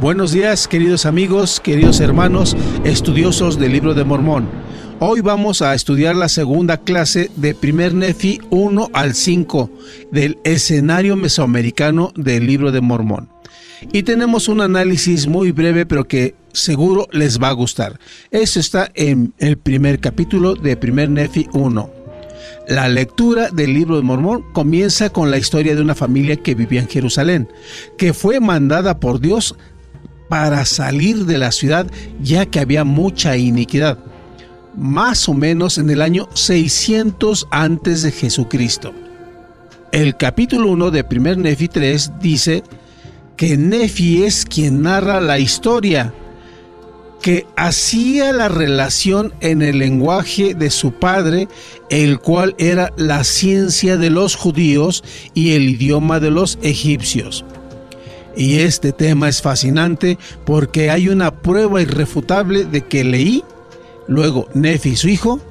Buenos días, queridos amigos, queridos hermanos, estudiosos del Libro de Mormón. Hoy vamos a estudiar la segunda clase de 1 Nefi 1 al 5 del escenario mesoamericano del Libro de Mormón. Y tenemos un análisis muy breve, pero que seguro les va a gustar. Eso está en el primer capítulo de 1 Nefi 1. La lectura del Libro de Mormón comienza con la historia de una familia que vivía en Jerusalén, que fue mandada por Dios para salir de la ciudad, ya que había mucha iniquidad, más o menos en el año 600 antes de Jesucristo. El capítulo 1 de 1 Nefi 3 dice que Nefi es quien narra la historia, que hacía la relación en el lenguaje de su padre, el cual era la ciencia de los judíos y el idioma de los egipcios. Y este tema es fascinante porque hay una prueba irrefutable de que Leí, luego Nefi y su hijo,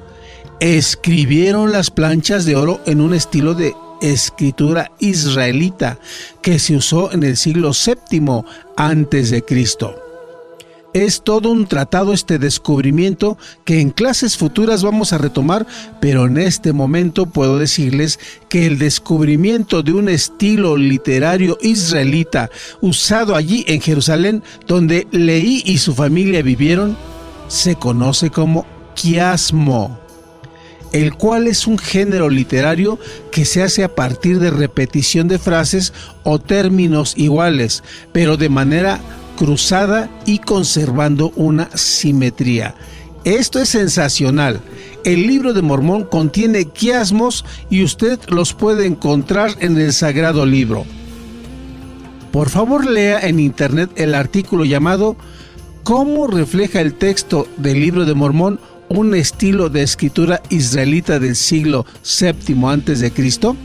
escribieron las planchas de oro en un estilo de escritura israelita que se usó en el siglo VII antes de Cristo. Es todo un tratado este descubrimiento que en clases futuras vamos a retomar, pero en este momento puedo decirles que el descubrimiento de un estilo literario israelita usado allí en Jerusalén, donde Leí y su familia vivieron, se conoce como quiasmo, el cual es un género literario que se hace a partir de repetición de frases o términos iguales, pero de manera cruzada y conservando una simetría. Esto es sensacional. El Libro de Mormón contiene quiasmos y usted los puede encontrar en el Sagrado Libro. Por favor, lea en internet el artículo llamado ¿Cómo refleja el texto del Libro de Mormón un estilo de escritura israelita del siglo VII antes de Cristo?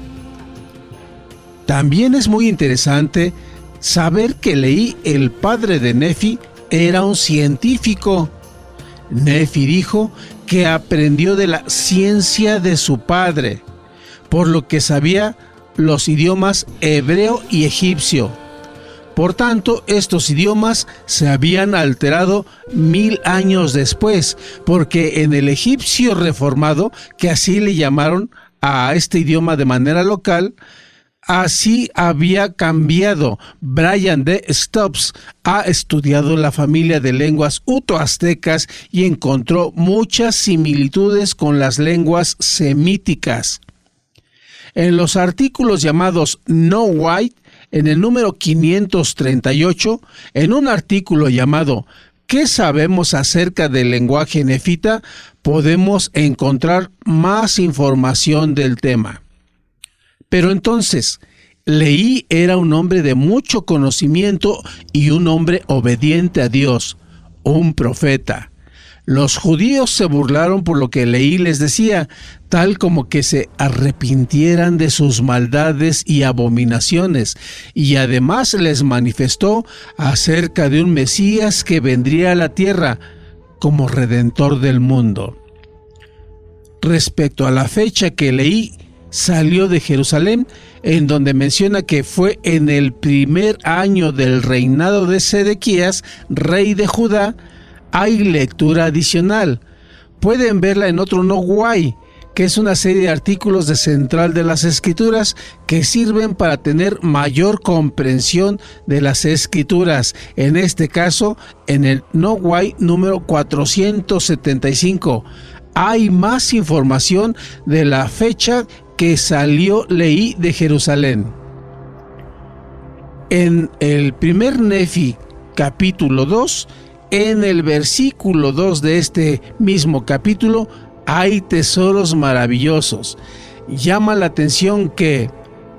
También es muy interesante saber que Leí, el padre de Nefi, era un científico. Nefi dijo que aprendió de la ciencia de su padre, por lo que sabía los idiomas hebreo y egipcio. Por tanto, estos idiomas se habían alterado 1000 años después, porque en el egipcio reformado, que así le llamaron a este idioma de manera local, así había cambiado. Brian D. Stubbs ha estudiado la familia de lenguas utoaztecas y encontró muchas similitudes con las lenguas semíticas. En los artículos llamados No White, en el número 538, en un artículo llamado ¿Qué sabemos acerca del lenguaje nefita?, podemos encontrar más información del tema. Pero entonces, Leí era un hombre de mucho conocimiento y un hombre obediente a Dios, un profeta. Los judíos se burlaron por lo que Leí les decía, tal como que se arrepintieran de sus maldades y abominaciones, y además les manifestó acerca de un Mesías que vendría a la tierra como redentor del mundo. Respecto a la fecha que Leí salió de Jerusalén, en donde menciona que fue en el primer año del reinado de Sedequías, rey de Judá, hay lectura adicional. Pueden verla en otro No Why, que es una serie de artículos de Central de las Escrituras que sirven para tener mayor comprensión de las Escrituras. En este caso, en el No Why número 475, hay más información de la fecha que salió Leí de Jerusalén. En el 1 Nefi, capítulo 2, en el versículo 2 de este mismo capítulo, hay tesoros maravillosos. Llama la atención que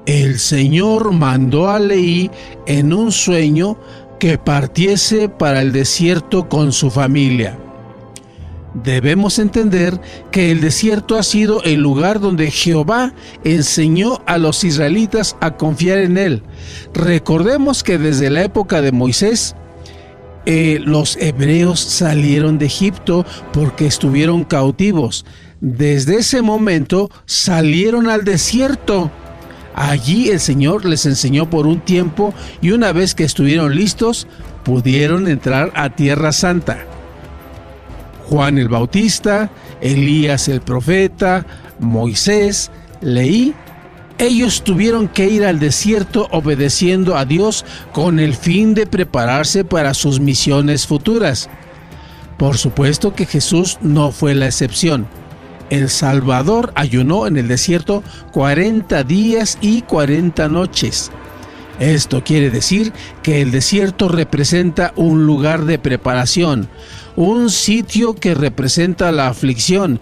el Señor mandó a Leí en un sueño que partiese para el desierto con su familia. Debemos entender que el desierto ha sido el lugar donde Jehová enseñó a los israelitas a confiar en él. Recordemos que desde la época de Moisés, los hebreos salieron de Egipto porque estuvieron cautivos. Desde ese momento salieron al desierto. Allí el Señor les enseñó por un tiempo y una vez que estuvieron listos, pudieron entrar a Tierra Santa. Juan el Bautista, Elías el profeta, Moisés, Leí, ellos tuvieron que ir al desierto obedeciendo a Dios con el fin de prepararse para sus misiones futuras. Por supuesto que Jesús no fue la excepción. El Salvador ayunó en el desierto 40 días y 40 noches. Esto quiere decir que el desierto representa un lugar de preparación, un sitio que representa la aflicción.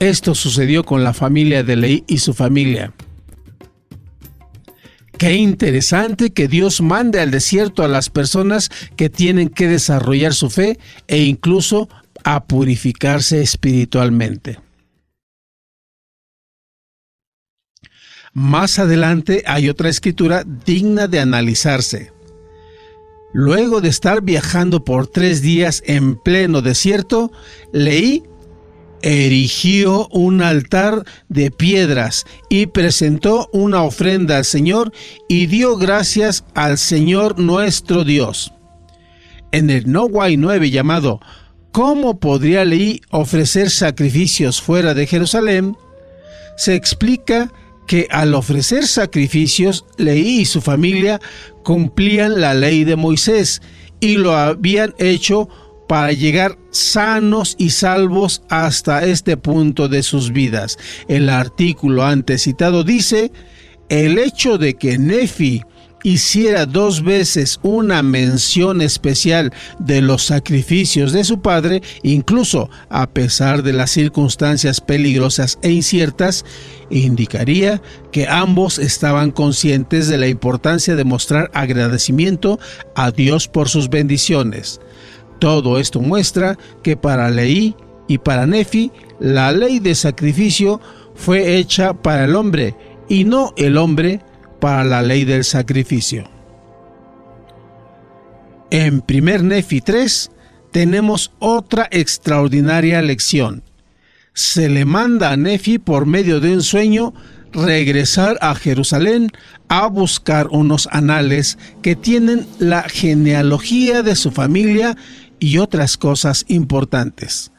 Esto sucedió con la familia de Leí y su familia. Qué interesante que Dios mande al desierto a las personas que tienen que desarrollar su fe e incluso a purificarse espiritualmente. Más adelante hay otra escritura digna de analizarse. Luego de estar viajando por 3 días en pleno desierto, Leí erigió un altar de piedras y presentó una ofrenda al Señor y dio gracias al Señor nuestro Dios. En el Nogai 9 llamado ¿Cómo podría Leí ofrecer sacrificios fuera de Jerusalén?, se explica que al ofrecer sacrificios, Leí y su familia cumplían la ley de Moisés y lo habían hecho para llegar sanos y salvos hasta este punto de sus vidas. El artículo antes citado dice: el hecho de que Nefi hiciera 2 veces una mención especial de los sacrificios de su padre, incluso a pesar de las circunstancias peligrosas e inciertas, indicaría que ambos estaban conscientes de la importancia de mostrar agradecimiento a Dios por sus bendiciones. Todo esto muestra que para Leí y para Nefi, la ley de sacrificio fue hecha para el hombre y no el hombre para la ley del sacrificio. En 1 Nefi 3 tenemos otra extraordinaria lección. Se le manda a Nefi por medio de un sueño regresar a Jerusalén a buscar unos anales que tienen la genealogía de su familia y otras cosas importantes.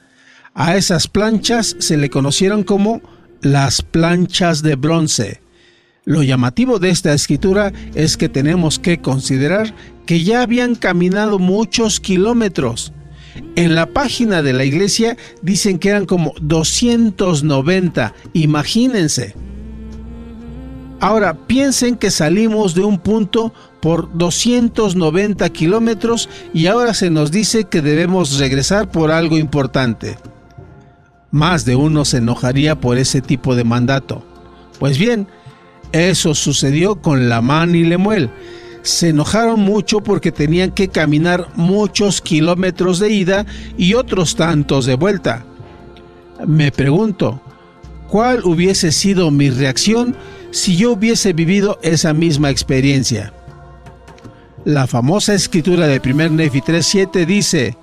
A esas planchas se le conocieron como las planchas de bronce. Lo llamativo de esta escritura es que tenemos que considerar que ya habían caminado muchos kilómetros. En la página de la iglesia dicen que eran como 290, imagínense. Ahora piensen que salimos de un punto por 290 kilómetros y ahora se nos dice que debemos regresar por algo importante. Más de uno se enojaría por ese tipo de mandato. Pues bien, eso sucedió con Lamán y Lemuel. Se enojaron mucho porque tenían que caminar muchos kilómetros de ida y otros tantos de vuelta. Me pregunto, ¿cuál hubiese sido mi reacción si yo hubiese vivido esa misma experiencia? La famosa escritura de 1 Nefi 3:7 dice: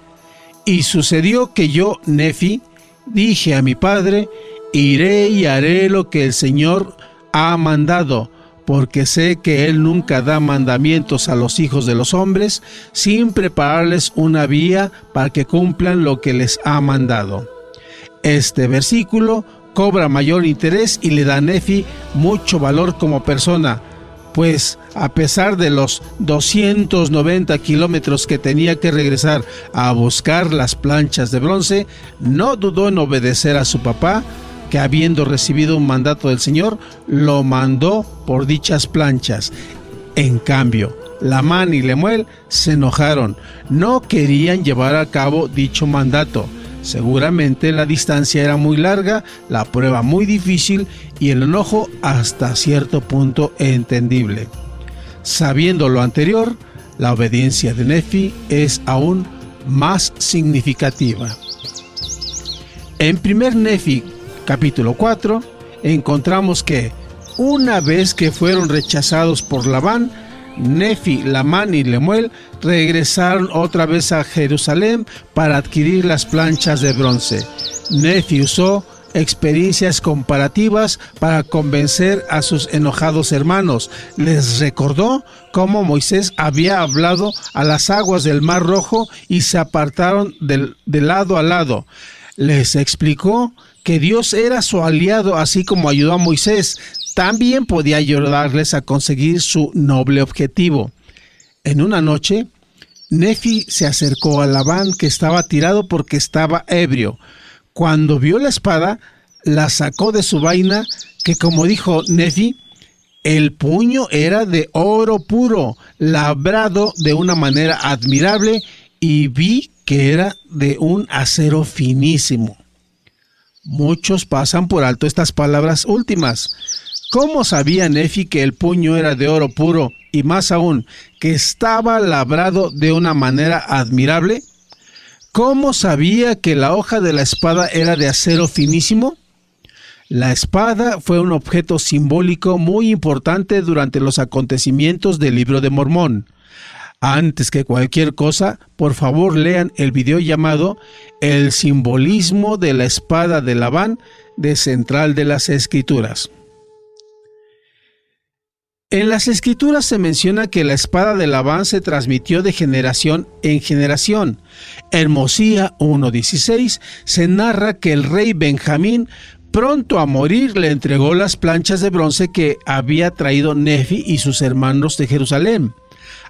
y sucedió que yo, Nefi, dije a mi padre, iré y haré lo que el Señor ha mandado, porque sé que Él nunca da mandamientos a los hijos de los hombres sin prepararles una vía para que cumplan lo que les ha mandado. Este versículo cobra mayor interés y le da a Nefi mucho valor como persona, pues a pesar de los 290 kilómetros que tenía que regresar a buscar las planchas de bronce, no dudó en obedecer a su papá, que habiendo recibido un mandato del Señor, lo mandó por dichas planchas. En cambio, Lamán y Lemuel se enojaron, no querían llevar a cabo dicho mandato. Seguramente la distancia era muy larga, la prueba muy difícil y el enojo hasta cierto punto entendible. Sabiendo lo anterior, la obediencia de Nefi es aún más significativa. En 1 Nefi capítulo 4 encontramos que una vez que fueron rechazados por Labán, Nefi, Lamán y Lemuel regresaron otra vez a Jerusalén para adquirir las planchas de bronce. Nefi usó experiencias comparativas para convencer a sus enojados hermanos. Les recordó cómo Moisés había hablado a las aguas del Mar Rojo y se apartaron de lado a lado. Les explicó que Dios era su aliado, así como ayudó a Moisés. También podía ayudarles a conseguir su noble objetivo. En una noche, Nefi se acercó a Labán, que estaba tirado porque estaba ebrio. Cuando vio la espada, la sacó de su vaina, que como dijo Nefi, el puño era de oro puro, labrado de una manera admirable, y vi que era de un acero finísimo. Muchos pasan por alto estas palabras últimas. ¿Cómo sabía Nefi que el puño era de oro puro y más aún que estaba labrado de una manera admirable? ¿Cómo sabía que la hoja de la espada era de acero finísimo? La espada fue un objeto simbólico muy importante durante los acontecimientos del Libro de Mormón. Antes que cualquier cosa, por favor lean el video llamado El simbolismo de la espada de Labán de Central de las Escrituras. En las Escrituras se menciona que la espada de Labán se transmitió de generación en generación. En Mosía 1:16 se narra que el rey Benjamín, pronto a morir, le entregó las planchas de bronce que había traído Nefi y sus hermanos de Jerusalén.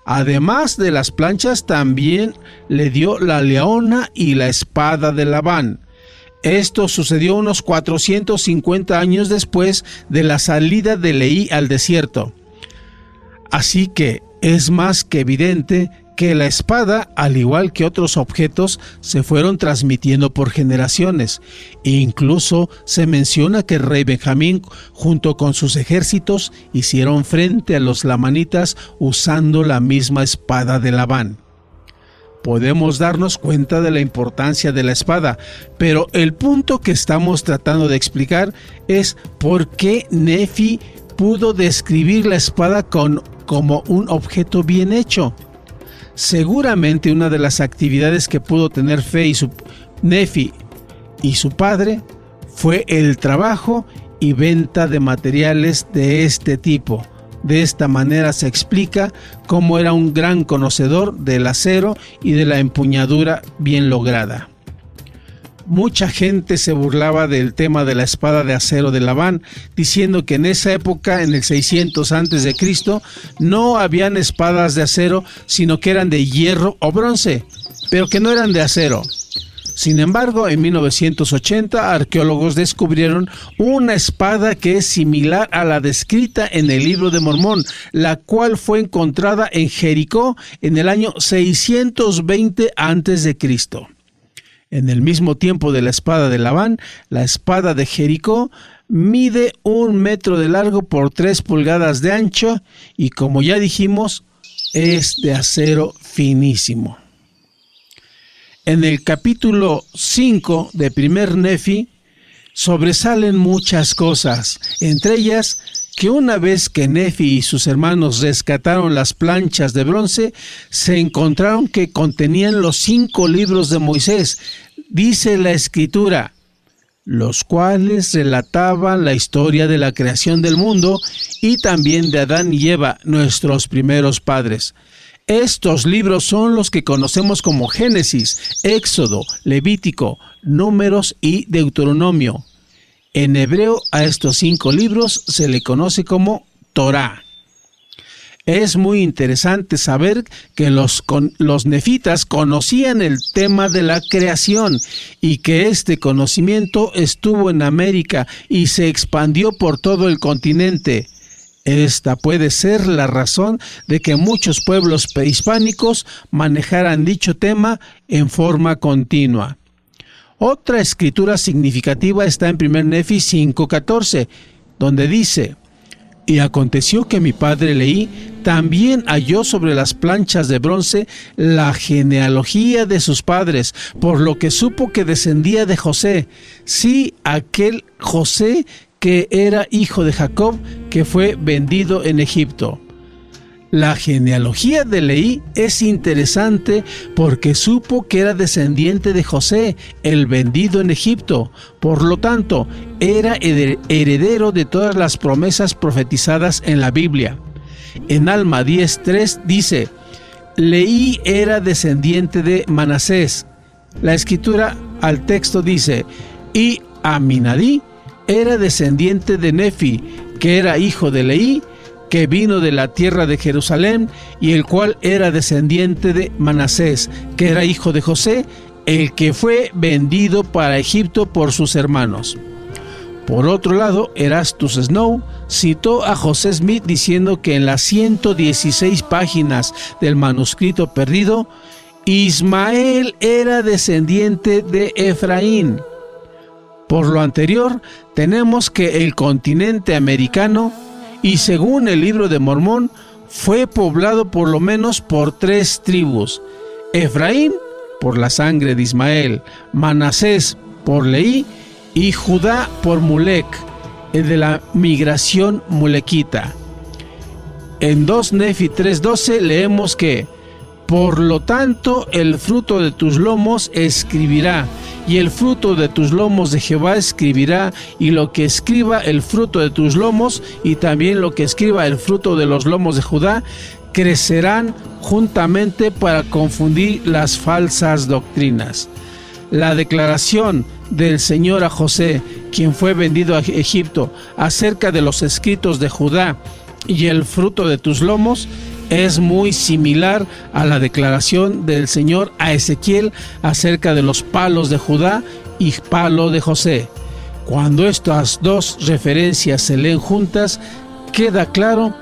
Además de las planchas, también le dio la leona y la espada de Labán. Esto sucedió unos 450 años después de la salida de Leí al desierto. Así que es más que evidente que la espada, al igual que otros objetos, se fueron transmitiendo por generaciones. Incluso se menciona que el rey Benjamín, junto con sus ejércitos, hicieron frente a los lamanitas usando la misma espada de Labán. Podemos darnos cuenta de la importancia de la espada, pero el punto que estamos tratando de explicar es por qué Nefi pudo describir la espada como un objeto bien hecho. Seguramente una de las actividades que pudo tener Nefi y su padre fue el trabajo y venta de materiales de este tipo. De esta manera se explica cómo era un gran conocedor del acero y de la empuñadura bien lograda. Mucha gente se burlaba del tema de la espada de acero de Labán, diciendo que en esa época, en el 600 a.C., no habían espadas de acero, sino que eran de hierro o bronce, pero que no eran de acero. Sin embargo, en 1980, arqueólogos descubrieron una espada que es similar a la descrita en el Libro de Mormón, la cual fue encontrada en Jericó en el año 620 a.C. En el mismo tiempo de la espada de Labán, la espada de Jericó mide 1 metro de largo por 3 pulgadas de ancho y, como ya dijimos, es de acero finísimo. En el capítulo 5 de Primer Nefi sobresalen muchas cosas, entre ellas que una vez que Nefi y sus hermanos rescataron las planchas de bronce, se encontraron que contenían los 5 libros de Moisés, dice la Escritura, los cuales relataban la historia de la creación del mundo y también de Adán y Eva, nuestros primeros padres. Estos libros son los que conocemos como Génesis, Éxodo, Levítico, Números y Deuteronomio. En hebreo a estos 5 libros se le conoce como Torá. Es muy interesante saber que los nefitas conocían el tema de la creación y que este conocimiento estuvo en América y se expandió por todo el continente. Esta puede ser la razón de que muchos pueblos prehispánicos manejaran dicho tema en forma continua. Otra escritura significativa está en 1 Nefi 5:14, donde dice: Y aconteció que mi padre Leí también halló sobre las planchas de bronce la genealogía de sus padres, por lo que supo que descendía de José, sí, aquel José que era hijo de Jacob, que fue vendido en Egipto. La genealogía de Leví es interesante porque supo que era descendiente de José, el vendido en Egipto. Por lo tanto, era heredero de todas las promesas profetizadas en la Biblia. En Alma 10:3 dice: Leví era descendiente de Manasés. La escritura al texto dice: y Aminadí era descendiente de Nefi, que era hijo de Leví, que vino de la tierra de Jerusalén, y el cual era descendiente de Manasés, que era hijo de José, el que fue vendido para Egipto por sus hermanos. Por otro lado, Erastus Snow citó a José Smith diciendo que en las 116 páginas del manuscrito perdido, Ismael era descendiente de Efraín. Por lo anterior, tenemos que el continente americano, y según el Libro de Mormón, fue poblado por lo menos por 3 tribus: Efraín por la sangre de Ismael, Manasés por Leví y Judá por Mulec, el de la migración mulequita. En 2 Nefi 3:12 leemos que: por lo tanto, el fruto de tus lomos escribirá, y el fruto de tus lomos de Jehová escribirá, y lo que escriba el fruto de tus lomos, y también lo que escriba el fruto de los lomos de Judá, crecerán juntamente para confundir las falsas doctrinas. La declaración del Señor a José, quien fue vendido a Egipto, acerca de los escritos de Judá y el fruto de tus lomos, es muy similar a la declaración del Señor a Ezequiel acerca de los palos de Judá y palo de José. Cuando estas dos referencias se leen juntas, queda claro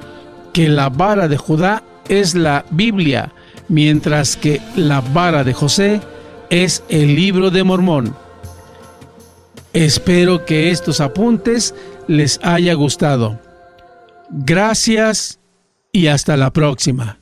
que la vara de Judá es la Biblia, mientras que la vara de José es el Libro de Mormón. Espero que estos apuntes les haya gustado. Gracias y hasta la próxima.